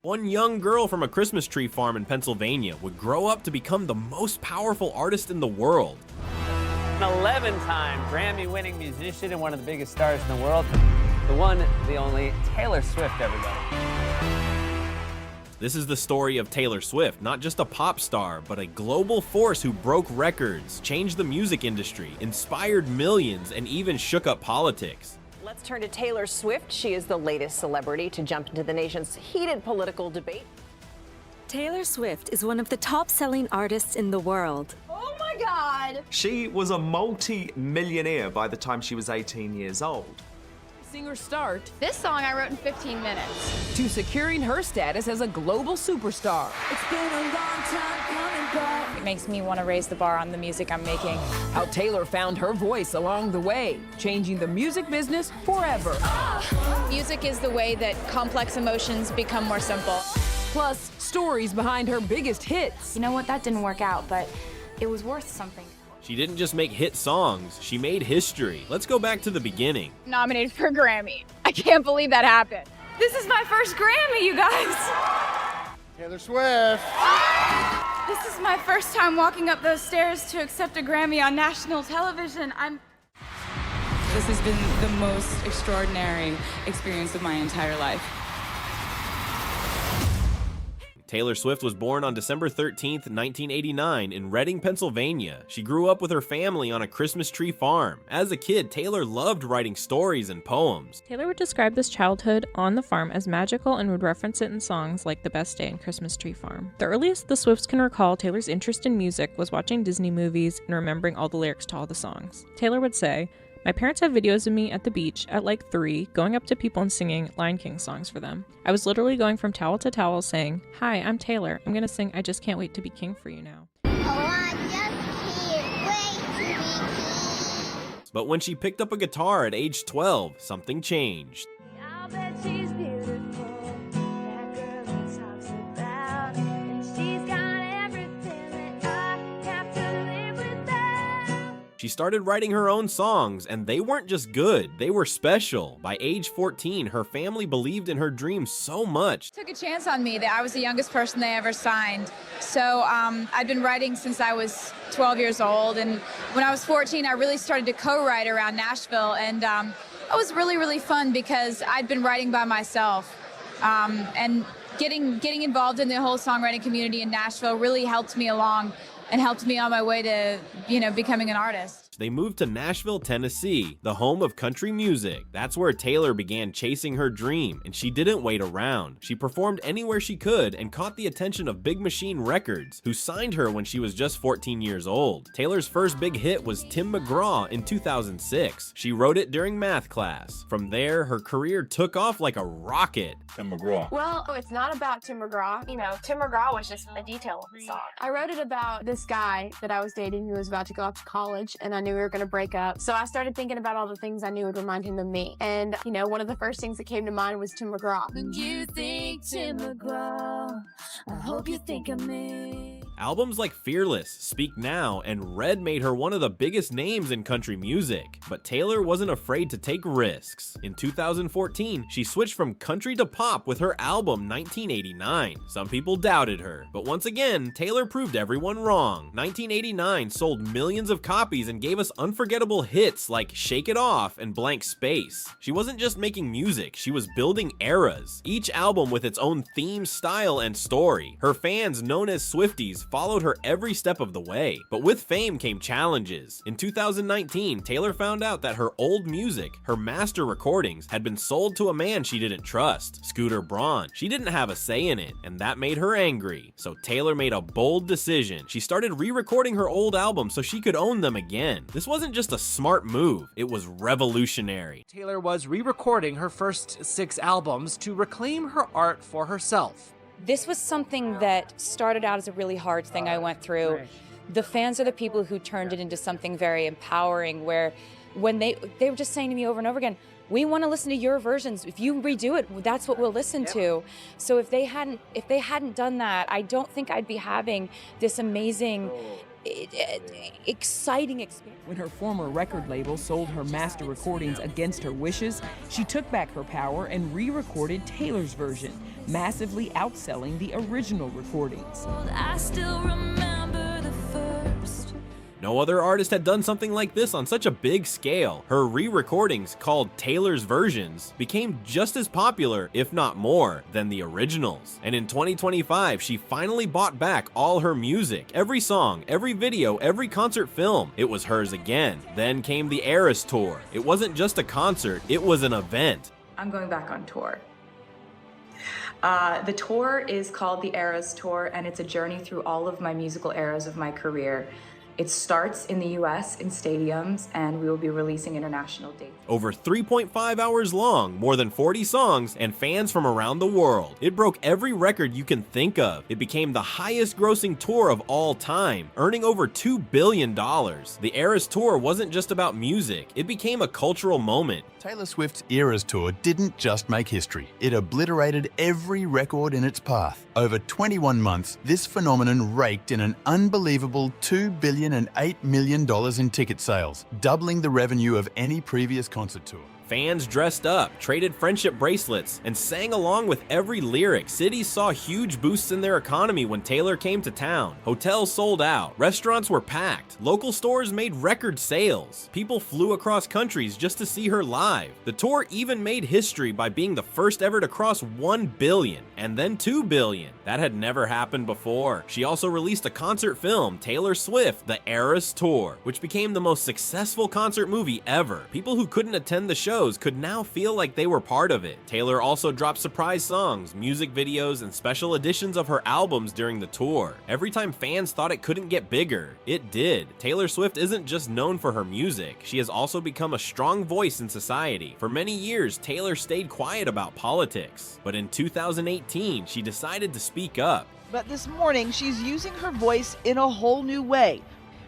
One young girl from a Christmas tree farm in Pennsylvania would grow up to become the most powerful artist in the world. An 11-time Grammy-winning musician and one of the biggest stars in the world. The one, the only, Taylor Swift, everybody. This is the story of Taylor Swift, not just a pop star, but a global force who broke records, changed the music industry, inspired millions, and even shook up politics. Let's turn to Taylor Swift. She is the latest celebrity to jump into the nation's heated political debate. Taylor Swift is one of the top-selling artists in the world. Oh my God! She was a multi-millionaire by the time she was 18 years old. Singer start This song I wrote in 15 minutes. to securing her status as a global superstar. It's been a long time coming back. It makes me want to raise the bar on the music I'm making. How Taylor found her voice along the way, changing the music business forever. Music is the way that complex emotions become more simple. Plus, stories behind her biggest hits. You know what? That didn't work out, but it was worth something. She didn't just make hit songs, she made history. Let's go back to the beginning. Nominated for a Grammy. I can't believe that happened. This is my first Grammy, you guys. Taylor Swift. This is my first time walking up those stairs to accept a Grammy on national television. This has been the most extraordinary experience of my entire life. Taylor Swift was born on December 13th, 1989 in Reading, Pennsylvania. She grew up with her family on a Christmas tree farm. As a kid, Taylor loved writing stories and poems. Taylor would describe this childhood on the farm as magical and would reference it in songs like The Best Day and Christmas Tree Farm. The earliest the Swifts can recall Taylor's interest in music was watching Disney movies and remembering all the lyrics to all the songs. Taylor would say, "My parents have videos of me at the beach at like 3, going up to people and singing Lion King songs for them. I was literally going from towel to towel saying, 'Hi, I'm Taylor. I'm gonna sing I Just Can't Wait to Be King for You Now.'" But when she picked up a guitar at age 12, something changed. I'll bet she's beautiful. That girl that talks about. And she's got everything that I have to live without. She started writing her own songs, and they weren't just good, they were special. By age 14, her family believed in her dreams so much. Took a chance on me that I was the youngest person they ever signed. So I'd been writing since I was 12 years old, and when I was 14, I really started to co-write around Nashville, and it was really, really fun because I'd been writing by myself, and getting involved in the whole songwriting community in Nashville really helped me along and helped me on my way to, becoming an artist. They moved to Nashville, Tennessee, the home of country music. That's where Taylor began chasing her dream, and she didn't wait around. She performed anywhere she could and caught the attention of Big Machine Records, who signed her when she was just 14 years old. Taylor's first big hit was Tim McGraw in 2006. She wrote it during math class. From there, her career took off like a rocket. Tim McGraw. Well, it's not about Tim McGraw. Tim McGraw was just a detail of the song. I wrote it about this guy that I was dating who was about to go off to college, and I knew we were going to break up. So I started thinking about all the things I knew would remind him of me. And, one of the first things that came to mind was Tim McGraw. When you think Tim McGraw, I hope you think of me. Albums like Fearless, Speak Now, and Red made her one of the biggest names in country music. But Taylor wasn't afraid to take risks. In 2014, she switched from country to pop with her album 1989. Some people doubted her, but once again, Taylor proved everyone wrong. 1989 sold millions of copies and gave us unforgettable hits like Shake It Off and Blank Space. She wasn't just making music, she was building eras, each album with its own theme, style, and story. Her fans, known as Swifties, followed her every step of the way. But with fame came challenges. In 2019, Taylor found out that her old music, her master recordings, had been sold to a man she didn't trust, Scooter Braun. She didn't have a say in it, and that made her angry. So Taylor made a bold decision. She started re-recording her old albums so she could own them again. This wasn't just a smart move, it was revolutionary. Taylor was re-recording her first 6 albums to reclaim her art for herself. This was something that started out as a really hard thing I went through. The fans are the people who turned it into something very empowering, where when they were just saying to me over and over again, We want to listen to your versions. If you redo it, that's what we'll listen to. So if they hadn't done that, I don't think I'd be having this amazing, exciting experience. When her former record label sold her master recordings against her wishes, she took back her power and re-recorded Taylor's version, massively outselling the original recordings. I still remember the first. No other artist had done something like this on such a big scale. Her re-recordings, called Taylor's Versions, became just as popular, if not more, than the originals. And in 2025, she finally bought back all her music. Every song, every video, every concert film, it was hers again. Then came the Eras Tour. It wasn't just a concert, it was an event. I'm going back on tour. The tour is called the Eras Tour, and it's a journey through all of my musical eras of my career. It starts in the US in stadiums, and we will be releasing international dates. Over 3.5 hours long, more than 40 songs, and fans from around the world. It broke every record you can think of. It became the highest grossing tour of all time, earning over $2 billion. The Eras Tour wasn't just about music, it became a cultural moment. Taylor Swift's Eras Tour didn't just make history, it obliterated every record in its path. Over 21 months, this phenomenon raked in an unbelievable $2 billion and $8 million in ticket sales, doubling the revenue of any previous concert tour. Fans dressed up, traded friendship bracelets, and sang along with every lyric. Cities saw huge boosts in their economy when Taylor came to town. Hotels sold out, restaurants were packed, local stores made record sales. People flew across countries just to see her live. The tour even made history by being the first ever to cross 1 billion, and then 2 billion. That had never happened before. She also released a concert film, Taylor Swift: The Eras Tour, which became the most successful concert movie ever. People who couldn't attend the show could now feel like they were part of it. Taylor also dropped surprise songs, music videos, and special editions of her albums during the tour. Every time fans thought it couldn't get bigger, it did. Taylor Swift isn't just known for her music, she has also become a strong voice in society. For many years, Taylor stayed quiet about politics, but in 2018, she decided to speak up. But this morning, she's using her voice in a whole new way.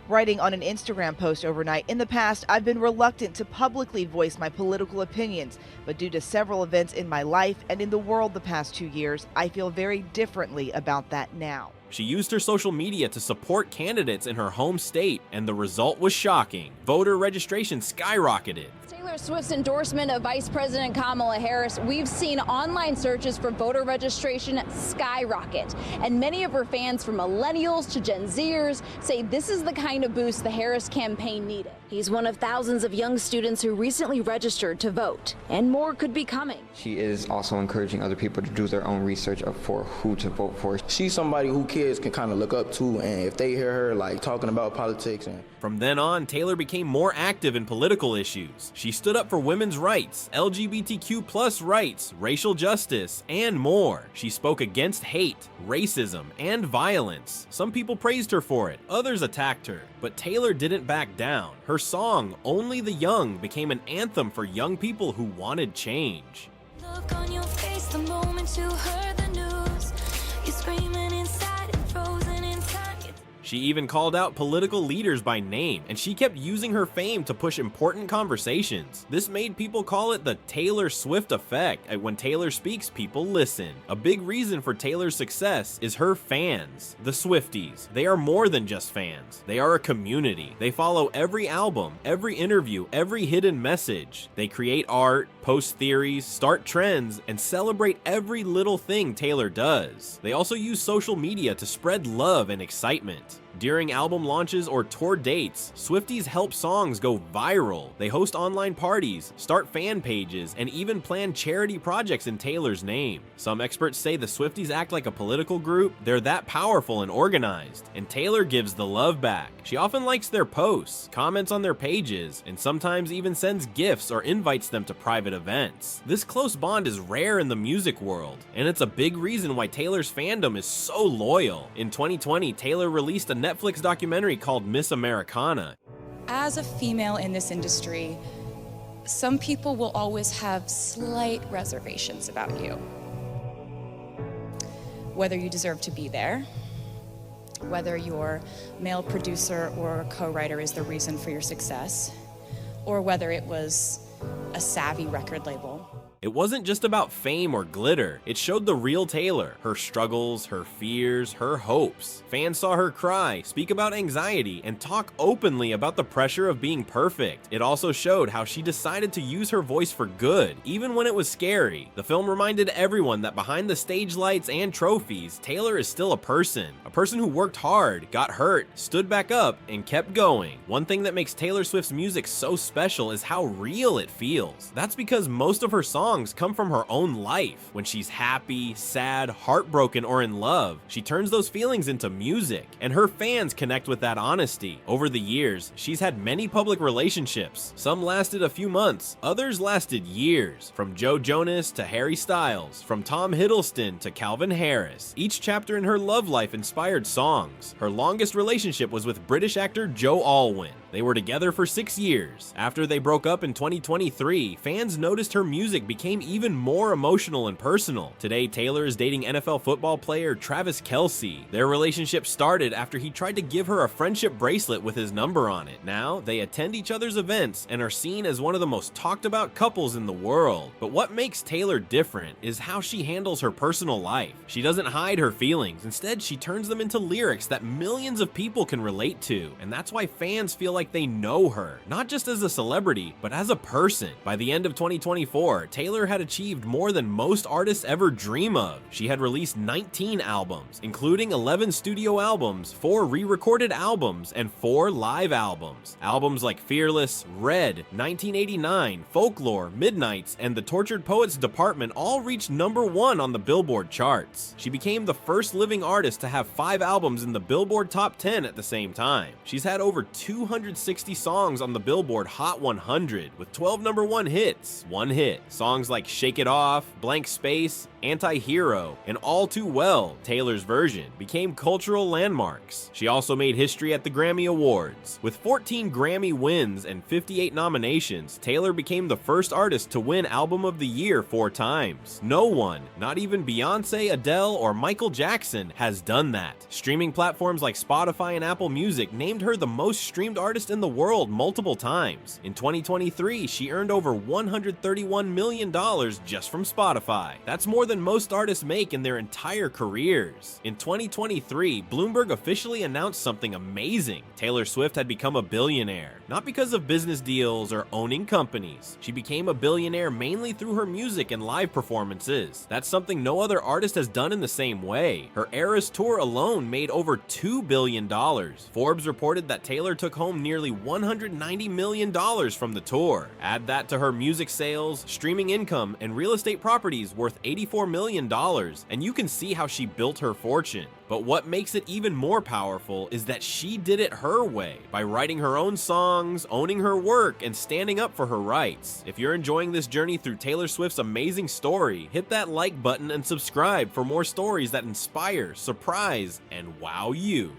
Writing on an Instagram post overnight, "In the past, I've been reluctant to publicly voice my political opinions, but due to several events in my life and in the world the past 2 years, I feel very differently about that now." She used her social media to support candidates in her home state, and the result was shocking. Voter registration skyrocketed. Taylor Swift's endorsement of Vice President Kamala Harris, we've seen online searches for voter registration skyrocket. And many of her fans, from millennials to Gen Zers, say this is the kind of boost the Harris campaign needed. He's one of thousands of young students who recently registered to vote, and more could be coming. She is also encouraging other people to do their own research for who to vote for. She's somebody who kids can kind of look up to, and if they hear her like talking about politics. From then on, Taylor became more active in political issues. She stood up for women's rights, LGBTQ+ rights, racial justice, and more. She spoke against hate, racism, and violence. Some people praised her for it, others attacked her. But Taylor didn't back down. Her song, Only the Young, became an anthem for young people who wanted change. Look on your face the moment you heard the news. You're screaming inside and frozen in time. She even called out political leaders by name, and she kept using her fame to push important conversations. This made people call it the Taylor Swift effect. When Taylor speaks, people listen. A big reason for Taylor's success is her fans, the Swifties. They are more than just fans. They are a community. They follow every album, every interview, every hidden message. They create art, post theories, start trends, and celebrate every little thing Taylor does. They also use social media to spread love and excitement. During album launches or tour dates, Swifties help songs go viral. They host online parties, start fan pages, and even plan charity projects in Taylor's name. Some experts say the Swifties act like a political group. They're that powerful and organized, and Taylor gives the love back. She often likes their posts, comments on their pages, and sometimes even sends gifts or invites them to private events. This close bond is rare in the music world, and it's a big reason why Taylor's fandom is so loyal. In 2020, Taylor released a Netflix documentary called Miss Americana. As a female in this industry, some people will always have slight reservations about you. Whether you deserve to be there, whether your male producer or co-writer is the reason for your success, or whether it was a a savvy record label. It wasn't just about fame or glitter. It showed the real Taylor, her struggles, her fears, her hopes. Fans saw her cry, speak about anxiety, and talk openly about the pressure of being perfect. It also showed how she decided to use her voice for good, even when it was scary. The film reminded everyone that behind the stage lights and trophies, Taylor is still a person who worked hard, got hurt, stood back up, and kept going. One thing that makes Taylor Swift's music so special is how real it feels. That's because most of her songs come from her own life. When she's happy, sad, heartbroken, or in love, she turns those feelings into music, and her fans connect with that honesty. Over the years, she's had many public relationships. Some lasted a few months, others lasted years. From Joe Jonas to Harry Styles, from Tom Hiddleston to Calvin Harris. Each chapter in her love life inspired songs. Her longest relationship was with British actor Joe Alwyn. They were together for 6 years. After they broke up in 2023, fans noticed her music became even more emotional and personal. Today, Taylor is dating NFL football player Travis Kelce. Their relationship started after he tried to give her a friendship bracelet with his number on it. Now, they attend each other's events and are seen as one of the most talked about couples in the world. But what makes Taylor different is how she handles her personal life. She doesn't hide her feelings. Instead, she turns them into lyrics that millions of people can relate to. And that's why fans feel like they know her, not just as a celebrity, but as a person. By the end of 2024, Taylor had achieved more than most artists ever dream of. She had released 19 albums, including 11 studio albums, 4 re-recorded albums, and 4 live albums. Albums like Fearless, Red, 1989, Folklore, Midnights, and The Tortured Poets Department all reached #1 on the Billboard charts. She became the first living artist to have 5 albums in the Billboard Top 10 at the same time. She's had over 260 songs on the Billboard Hot 100, with 12 #1 hits. One hit. Songs like Shake It Off, Blank Space, Anti-Hero, and All Too Well, Taylor's version, became cultural landmarks. She also made history at the Grammy Awards. With 14 Grammy wins and 58 nominations, Taylor became the first artist to win Album of the Year 4 times. No one, not even Beyonce, Adele, or Michael Jackson, has done that. Streaming platforms like Spotify and Apple Music named her the most streamed artist in the world multiple times. In 2023, she earned over $131 million just from Spotify. That's more than most artists make in their entire careers. In 2023, Bloomberg officially announced something amazing. Taylor Swift had become a billionaire, not because of business deals or owning companies. She became a billionaire mainly through her music and live performances. That's something no other artist has done in the same way. Her Eras tour alone made over $2 billion. Forbes reported that Taylor took home nearly $190 million from the tour. Add that to her music sales, streaming income, and real estate properties worth $84 million, and you can see how she built her fortune. But what makes it even more powerful is that she did it her way, by writing her own songs, owning her work, and standing up for her rights. If you're enjoying this journey through Taylor Swift's amazing story, hit that like button and subscribe for more stories that inspire, surprise, and wow you.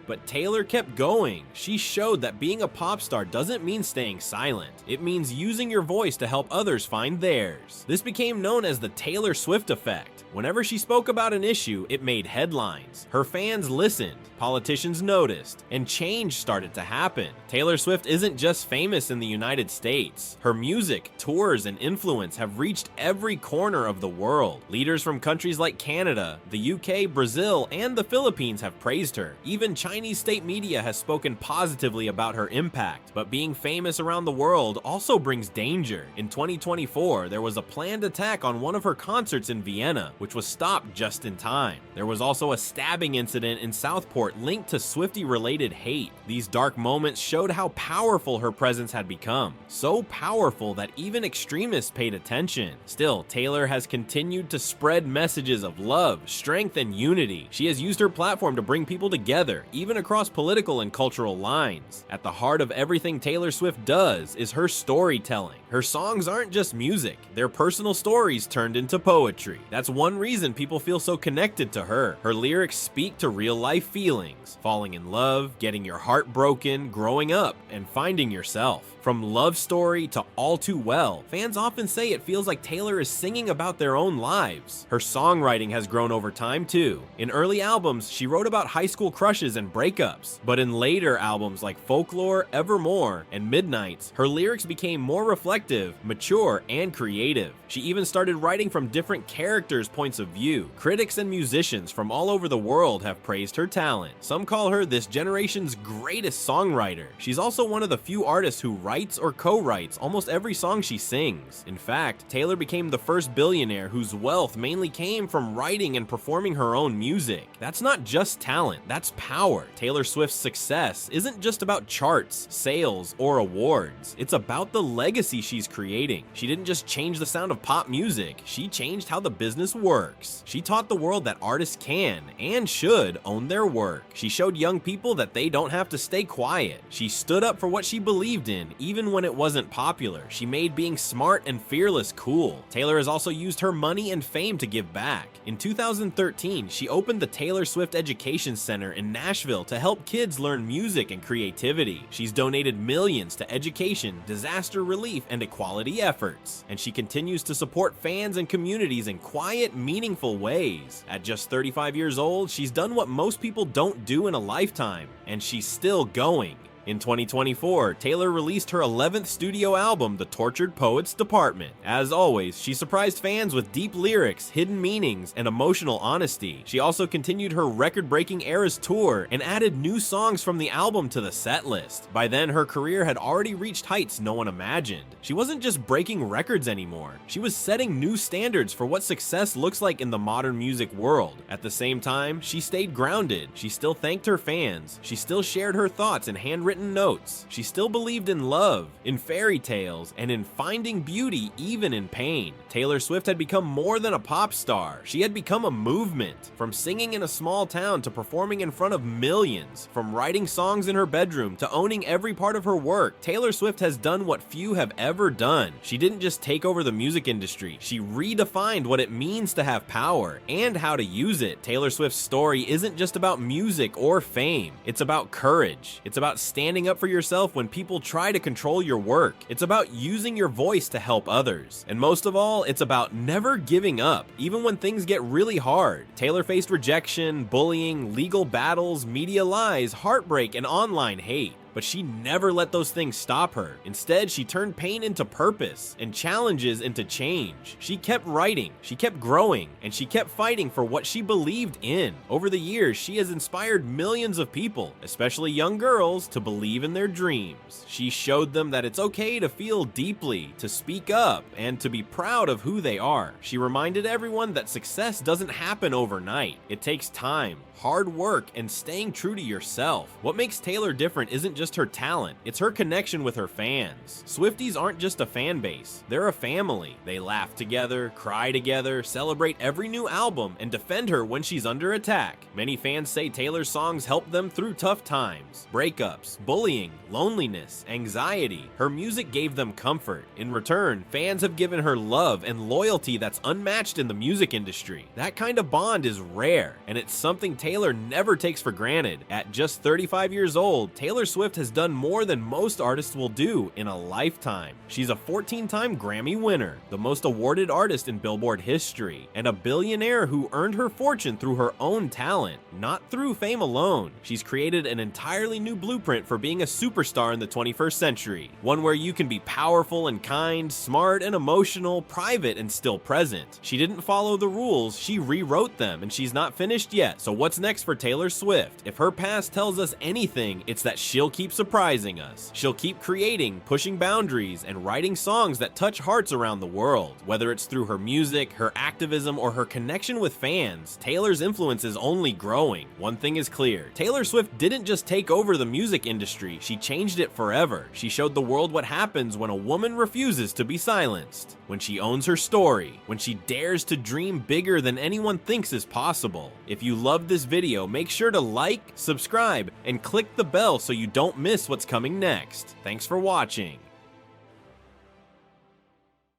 But Taylor kept going. She showed that being a pop star doesn't mean staying silent. It means using your voice to help others find theirs. This became known as the Taylor Swift effect. Whenever she spoke about an issue, it made headlines. Her fans listened, politicians noticed, and change started to happen. Taylor Swift isn't just famous in the United States. Her music, tours, and influence have reached every corner of the world. Leaders from countries like Canada, the UK, Brazil, and the Philippines have praised her. Even Chinese state media has spoken positively about her impact. But being famous around the world also brings danger. In 2024, there was a planned attack on one of her concerts in Vienna, which was stopped just in time. There was also a stabbing incident in Southport linked to Swiftie-related hate. These dark moments showed how powerful her presence had become. So powerful that even extremists paid attention. Still, Taylor has continued to spread messages of love, strength, and unity. She has used her platform to bring people together, even across political and cultural lines. At the heart of everything Taylor Swift does is her storytelling. Her songs aren't just music, they're personal stories turned into poetry. That's one reason people feel so connected to her. Her lyrics speak to real-life feelings, falling in love, getting your heart broken, growing up, and finding yourself. From Love Story to All Too Well, fans often say it feels like Taylor is singing about their own lives. Her songwriting has grown over time too. In early albums, she wrote about high school crushes and breakups, but in later albums like Folklore, Evermore, and Midnights, her lyrics became more reflective, mature, and creative. She even started writing from different characters' points of view. Critics and musicians from all over the world have praised her talent. Some call her this generation's greatest songwriter. She's also one of the few artists who writes or co-writes almost every song she sings. In fact, Taylor became the first billionaire whose wealth mainly came from writing and performing her own music. That's not just talent, that's power. Taylor Swift's success isn't just about charts, sales, or awards. It's about the legacy she's creating. She didn't just change the sound of pop music, she changed how the business works. She taught the world that artists can and should own their work. She showed young people that they don't have to stay quiet. She stood up for what she believed in, even when it wasn't popular. She made being smart and fearless cool. Taylor has also used her money and fame to give back. In 2013, she opened the Taylor Swift Education Center in Nashville to help kids learn music and creativity. She's donated millions to education, disaster relief, and equality efforts. And she continues to support fans and communities in quiet, meaningful ways. At just 35 years old, she's done what most people don't do in a lifetime, and she's still going. In 2024, Taylor released her 11th studio album, The Tortured Poets Department. As always, she surprised fans with deep lyrics, hidden meanings, and emotional honesty. She also continued her record-breaking Eras tour and added new songs from the album to the set list. By then, her career had already reached heights no one imagined. She wasn't just breaking records anymore. She was setting new standards for what success looks like in the modern music world. At the same time, she stayed grounded. She still thanked her fans. She still shared her thoughts in handwritten notes. She still believed in love, in fairy tales, and in finding beauty even in pain. Taylor Swift had become more than a pop star. She had become a movement. From singing in a small town to performing in front of millions, from writing songs in her bedroom to owning every part of her work, Taylor Swift has done what few have ever done. She didn't just take over the music industry, she redefined what it means to have power and how to use it. Taylor Swift's story isn't just about music or fame. It's about courage. It's about standing up for yourself when people try to control your work. It's about using your voice to help others. And most of all, it's about never giving up, even when things get really hard. Taylor faced rejection, bullying, legal battles, media lies, heartbreak, and online hate. But she never let those things stop her. Instead, she turned pain into purpose and challenges into change. She kept writing, she kept growing, and she kept fighting for what she believed in. Over the years, she has inspired millions of people, especially young girls, to believe in their dreams. She showed them that it's okay to feel deeply, to speak up, and to be proud of who they are. She reminded everyone that success doesn't happen overnight. It takes time, hard work, and staying true to yourself. What makes Taylor different isn't just her talent, it's her connection with her fans. Swifties aren't just a fan base, they're a family. They laugh together, cry together, celebrate every new album, and defend her when she's under attack. Many fans say Taylor's songs help them through tough times, breakups, bullying, loneliness, anxiety. Her music gave them comfort. In return, fans have given her love and loyalty that's unmatched in the music industry. That kind of bond is rare, and it's something Taylor never takes for granted. At just 35 years old, Taylor Swift has done more than most artists will do in a lifetime. She's a 14-time Grammy winner, the most awarded artist in Billboard history, and a billionaire who earned her fortune through her own talent, not through fame alone. She's created an entirely new blueprint for being a superstar in the 21st century, one where you can be powerful and kind, smart and emotional, private and still present. She didn't follow the rules, she rewrote them, and she's not finished yet. So what's next for Taylor Swift? If her past tells us anything, it's that she'll keep surprising us. She'll keep creating, pushing boundaries, and writing songs that touch hearts around the world. Whether it's through her music, her activism, or her connection with fans, Taylor's influence is only growing. One thing is clear, Taylor Swift didn't just take over the music industry, she changed it forever. She showed the world what happens when a woman refuses to be silenced, when she owns her story, when she dares to dream bigger than anyone thinks is possible. If you loved this video, make sure to like, subscribe, and click the bell so you don't miss what's coming next. Thanks for watching.